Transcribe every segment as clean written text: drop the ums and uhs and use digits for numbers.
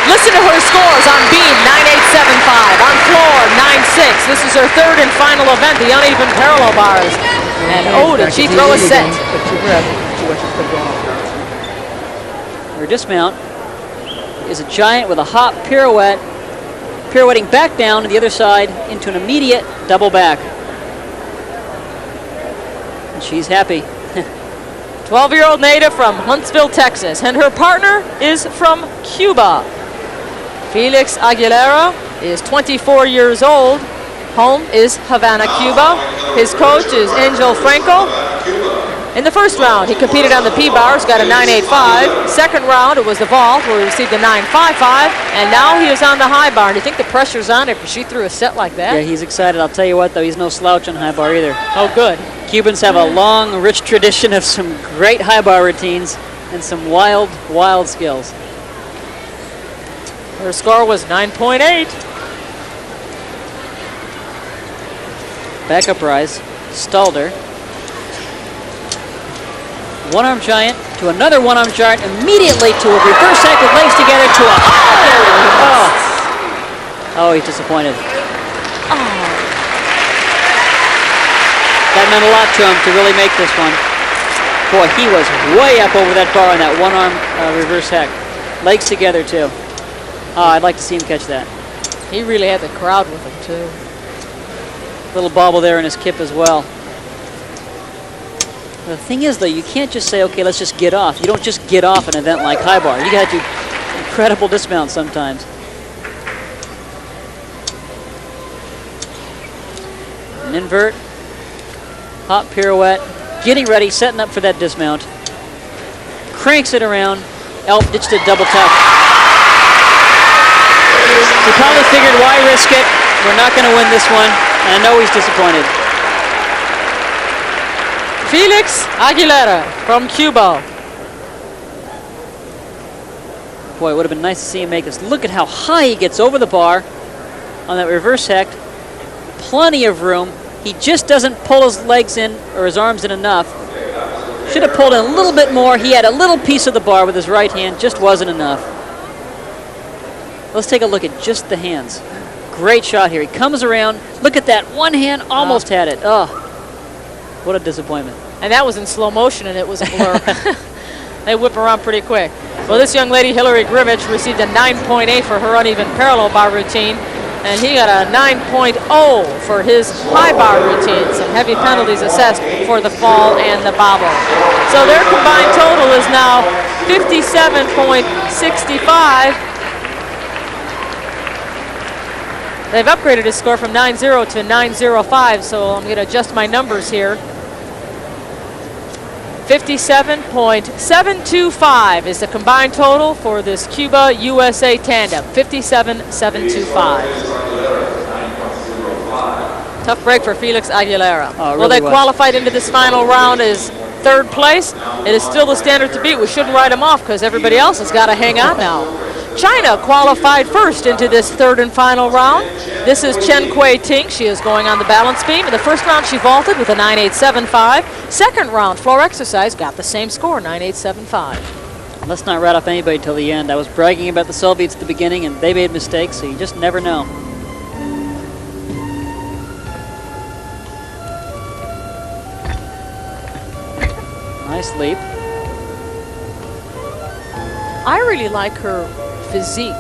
Listen to her scores on beam, 9.875. On floor, 9.6. This is her third and final event, the uneven parallel bars. And oh, did she throw a set. Her dismount is a giant with a hop pirouette, pirouetting back down to the other side into an immediate double back. And she's happy. 12-year-old native from Huntsville, Texas, and her partner is from Cuba. Felix Aguilera is 24 years old. Home is Havana, Cuba. His coach is Angel Franco. In the first round, he competed on the P-bars, got a 9.85. Second round, it was the vault, where he received a 9.55. And now he is on the high bar. Do you think the pressure's on after she threw a set like that? Yeah, he's excited. I'll tell you what, though, he's no slouch on high bar either. Oh, good. Cubans have a long, rich tradition of some great high bar routines and some wild, wild skills. Her score was 9.8. Backup rise, stalled her. One-arm giant to another one-arm giant, immediately to a reverse hack with legs together to a... Oh, he's disappointed. Oh. That meant a lot to him to really make this one. Boy, he was way up over that bar on that one-arm reverse hack. Legs together, too. Oh, I'd like to see him catch that. He really had the crowd with him, too. Little bobble there in his kip as well. The thing is, though, you can't just say, okay, let's just get off. You don't just get off an event like high bar. You got to do incredible dismounts sometimes. An invert, hop pirouette, getting ready, setting up for that dismount. Cranks it around. Elf ditched a double tap. He probably figured, why risk it? We're not going to win this one. And I know he's disappointed. Felix Aguilera from Cuba. Boy, it would have been nice to see him make this. Look at how high he gets over the bar on that reverse hack. Plenty of room. He just doesn't pull his legs in or his arms in enough. Should have pulled in a little bit more. He had a little piece of the bar with his right hand, just wasn't enough. Let's take a look at just the hands. Great shot here. He comes around. Look at that. One hand almost had it. Oh, what a disappointment. And that was in slow motion, and it was a blur. They whip around pretty quick. Well, this young lady, Hillary Grivich, received a 9.8 for her uneven parallel bar routine, and he got a 9.0 for his high bar routine. Some heavy penalties assessed for the fall and the bobble. So their combined total is now 57.65. They've upgraded his score from 9.0 to 9.05, so I'm going to adjust my numbers here. 57.725 is the combined total for this Cuba-USA tandem. 57.725. Tough break for Felix Aguilera. Oh, well, they qualified into this final round as third place. It is still the standard to beat. We shouldn't write them off because everybody else has got to hang on now. China qualified first into this third and final round. This is Chen Kui Ting. She is going on the balance beam. In the first round, she vaulted with a 9.875. Second round, floor exercise, got the same score, 9.875. Let's not rat off anybody till the end. I was bragging about the Soviets at the beginning, and they made mistakes, so you just never know. Nice leap. I really like her physique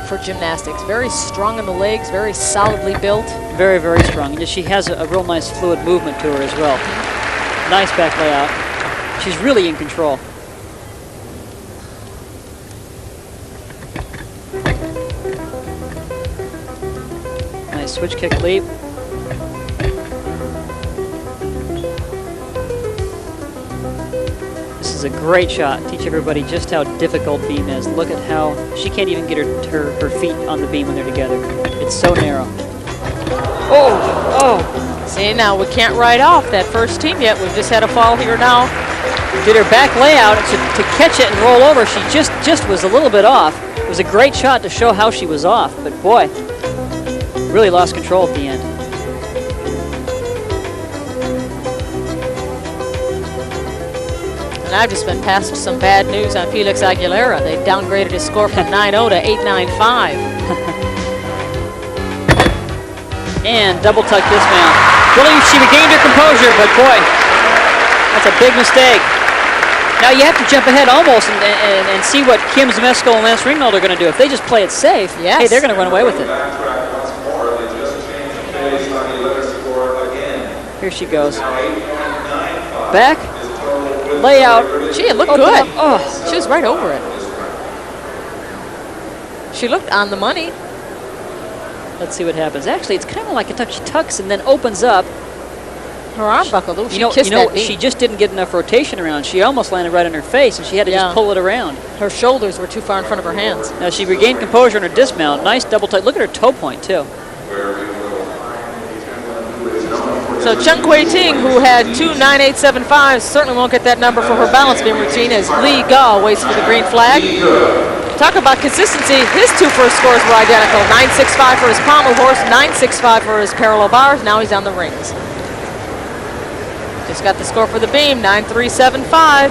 for gymnastics. Very strong in the legs, very solidly built. Very, very strong. And she has a real nice fluid movement to her as well. Nice back layout. She's really in control. Nice switch kick leap. This is a great shot. Teach everybody just how difficult beam is. Look at how she can't even get her feet on the beam when they're together. It's so narrow. Oh! See, now we can't write off that first team yet. We've just had a fall here now. Did her back layout to catch it and roll over. She just was a little bit off. It was a great shot to show how she was off, but boy, really lost control at the end. And I've just been passed with some bad news on Felix Aguilera. They downgraded his score from 9-0 to 8.95. And double tuck dismount. Well, she regained her composure, but boy, that's a big mistake. Now you have to jump ahead almost and see what Kim Zmeskal and Lance Ringgold are going to do. If they just play it safe, yes, hey, they're going to run away with it. Here she goes. Back, layout. Gee, it looked good. Oh, she was right over it. She looked on the money. Let's see what happens. Actually, it's kind of like a tuck. She tucks and then opens up. Her arm buckled. Ooh, she just didn't get enough rotation around. She almost landed right on her face, and she had to just pull it around. Her shoulders were too far in front of her hands. Now she regained composure in her dismount. Nice double tuck. Look at her toe point, too. So Chen Kui-Ting, who had 2 9.875s, certainly won't get that number for her balance beam routine as Li Ga waits for the green flag. Talk about consistency. His 2 first scores were identical. 9.65 for his pommel horse, 9.65 for his parallel bars. Now he's on the rings. Just got the score for the beam, 9.375.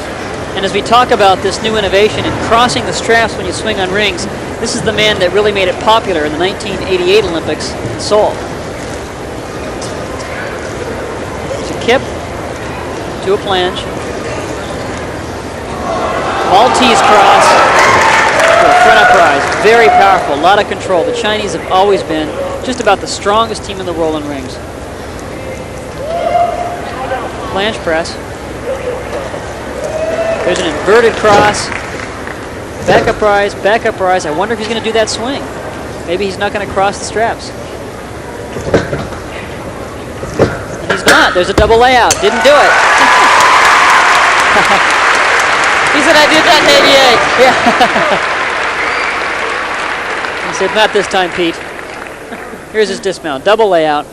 And as we talk about this new innovation in crossing the straps when you swing on rings, this is the man that really made it popular in the 1988 Olympics in Seoul. It's a kip to a planche. Maltese cross to a front uprise. Very powerful, a lot of control. The Chinese have always been just about the strongest team in the world in rings. Planche press. There's an inverted cross. Back uprise, back uprise. I wonder if he's going to do that swing. Maybe he's not going to cross the straps. And he's not. There's a double layout. Didn't do it. He said, I did that in 88. Yeah. He said, not this time, Pete. Here's his dismount. Double layout.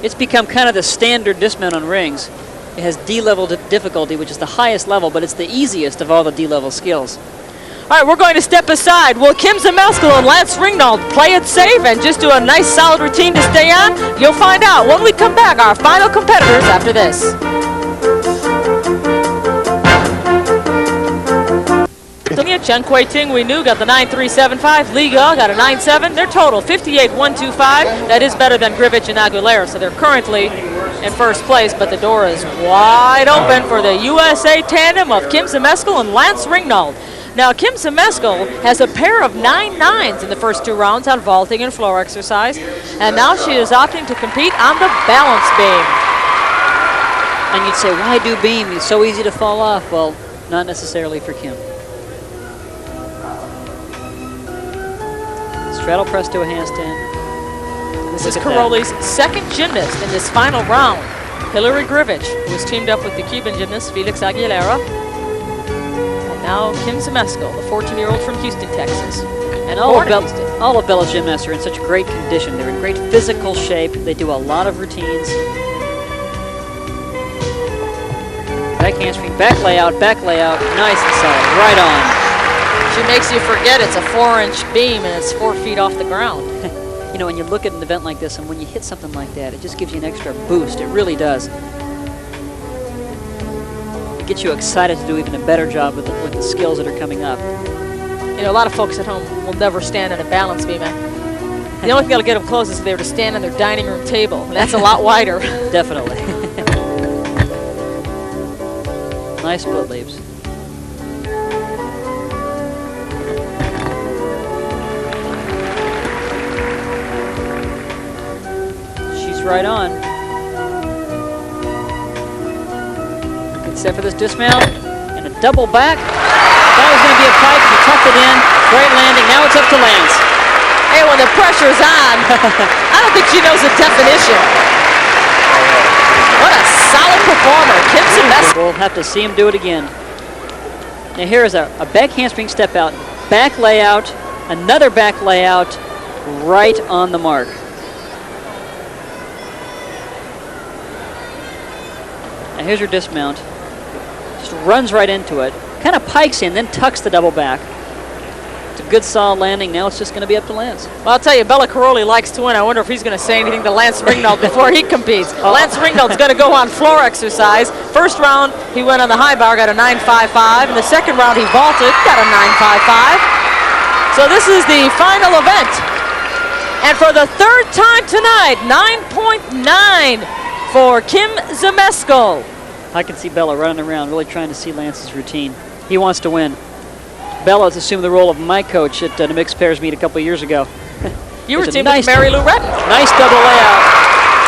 It's become kind of the standard dismount on rings. It has D-level difficulty, which is the highest level, but it's the easiest of all the D-level skills. All right, we're going to step aside. Will Kim Zmeskal and Lance Ringgold play it safe and just do a nice solid routine to stay on? You'll find out when we come back, our final competitors after this. Chen Kui-Ting, we knew, got the 9.375. Li Ga got a 9.7. Their total, 58.125. That is better than Grivich and Aguilera, so they're currently in first place, but the door is wide open for the USA tandem of Kim Zmeskal and Lance Ringgold. Now, Kim Zmeskal has a pair of 9.9s in the first 2 rounds on vaulting and floor exercise, and now she is opting to compete on the balance beam. And you'd say, why do beam? It's so easy to fall off. Well, not necessarily for Kim. Straddle press to a handstand. This is Karolyi's second gymnast in this final round. Hillary Grivich, who was teamed up with the Cuban gymnast Felix Aguilera. And now Kim Zmeskal, the 14-year-old from Houston, Texas. And all of Bella's gymnasts are in such great condition. They're in great physical shape. They do a lot of routines. Back handspring, back layout, nice and solid, right on. She makes you forget it's a 4-inch beam and it's 4 feet off the ground. You know, when you look at an event like this and when you hit something like that, it just gives you an extra boost. It really does. It gets you excited to do even a better job with the skills that are coming up. You know, a lot of folks at home will never stand on a balance beam. The only thing that'll get them close is if they were to stand on their dining room table. And that's a lot wider. Definitely. Nice split leaps. Right on. Except for this dismount and a double back. That was going to be a pike. She tucked it in. Great landing. Now it's up to Lance. Hey, when the pressure's on, I don't think she knows the definition. What a solid performer. Kim Zmeskal. We'll have to see him do it again. Now here is a back handspring step out. Back layout. Another back layout. Right on the mark. Now here's her dismount. Just runs right into it. Kind of pikes in, then tucks the double back. It's a good solid landing. Now it's just going to be up to Lance. Well, I'll tell you, Bella Karolyi likes to win. I wonder if he's going to say anything to Lance Ringgold before he competes. Lance Ringgold's going to go on floor exercise. First round, He went on the high bar, got a 9.55. In the second round, he vaulted, got a 9.55. So this is the final event. And for the third time tonight, 9.9 for Kim Zmeskal. I can see Bella running around, really trying to see Lance's routine. He wants to win. Bella's assumed the role of my coach at the mixed pairs meet a couple of years ago. You were teamed with Mary Lou Retton. Nice double layout.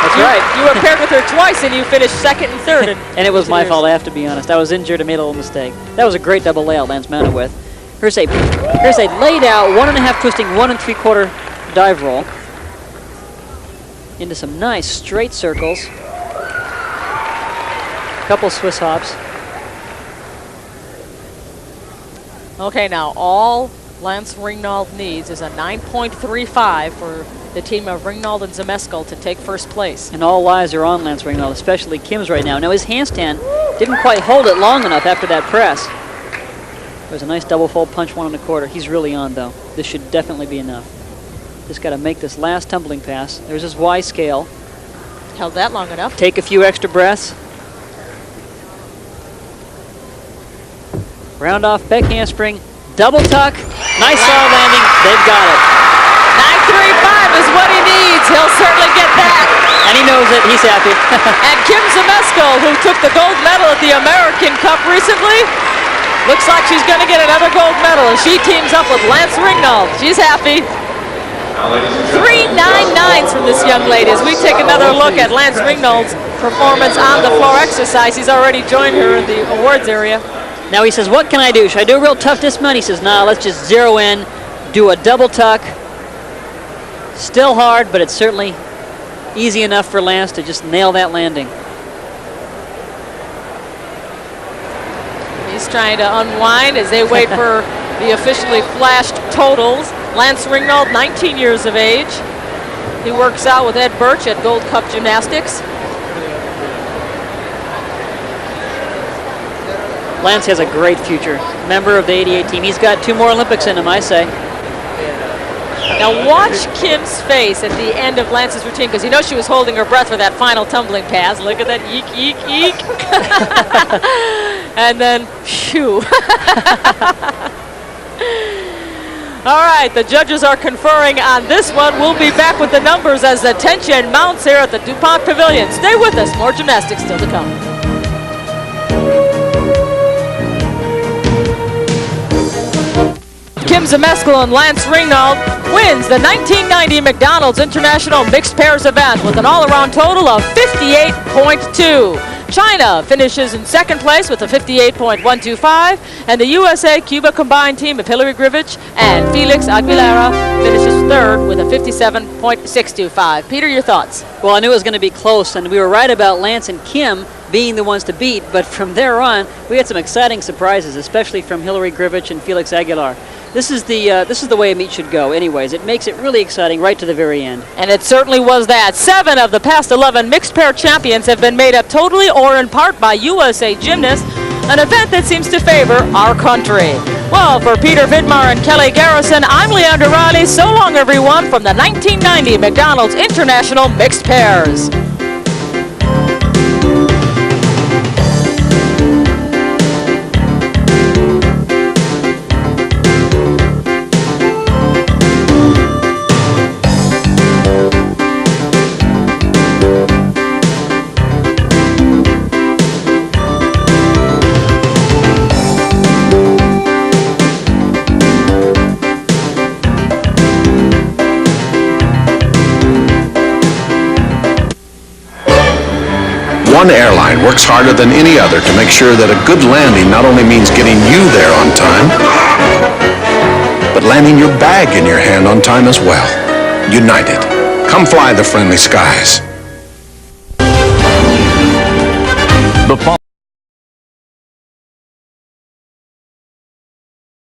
That's right. You were paired with her twice, and you finished second and third. And it was my fault, I have to be honest. I was injured and made a little mistake. That was a great double layout Lance mounted with. Here's a laid out 1.5 twisting, 1 3/4 dive roll into some nice straight circles. Couple Swiss hops. Okay, now all Lance Ringnauld needs is a 9.35 for the team of Ringnauld and Zmeskal to take first place. And all eyes are on Lance Ringnauld, especially Kim's right now. Now his handstand didn't quite hold it long enough after that press. There's a nice double fold punch, 1 1/4. He's really on though. This should definitely be enough. Just got to make this last tumbling pass. There's his Y scale. Held that long enough. Take a few extra breaths. Round off, back handspring, double tuck, nice solid landing, they've got it. 9.35 is what he needs, he'll certainly get that. And he knows it, he's happy. And Kim Zmeskal, who took the gold medal at the American Cup recently, looks like she's going to get another gold medal as she teams up with Lance Ringnauld. She's happy. 3.99s from this young lady as we take another look at Lance Ringnauld's performance on the floor exercise. He's already joined her in the awards area. Now he says, what can I do? Should I do a real tough dismount? He says, nah, let's just zero in, do a double tuck. Still hard, but it's certainly easy enough for Lance to just nail that landing. He's trying to unwind as they wait for the officially flashed totals. Lance Ringnauld, 19 years of age. He works out with Ed Birch at Gold Cup Gymnastics. Lance has a great future. Member of the 88 team. He's got 2 more Olympics in him, I say. Now watch Kim's face at the end of Lance's routine, because you know she was holding her breath for that final tumbling pass. Look at that, eek, eek, eek. And then, phew. All right, the judges are conferring on this one. We'll be back with the numbers as the tension mounts here at the DuPont Pavilion. Stay with us, more gymnastics still to come. Kim Zmeskal and Lance Ringnauld wins the 1990 McDonald's International Mixed Pairs event with an all-around total of 58.2. China finishes in second place with a 58.125, and the USA-Cuba combined team of Hillary Grivich and Felix Aguilera finishes third with a 57.625. Peter, your thoughts? Well, I knew it was going to be close, and we were right about Lance and Kim being the ones to beat, but from there on, we had some exciting surprises, especially from Hillary Grivich and Felix Aguilar. This is the way a meet should go anyways. It makes it really exciting right to the very end. And it certainly was that. 7 of the past 11 mixed pair champions have been made up totally or in part by USA gymnasts, an event that seems to favor our country. Well, for Peter Vidmar and Kelly Garrison, I'm Leandra Riley. So long, everyone, from the 1990 McDonald's International Mixed Pairs. One airline works harder than any other to make sure that a good landing not only means getting you there on time, but landing your bag in your hand on time as well. United. Come fly the friendly skies.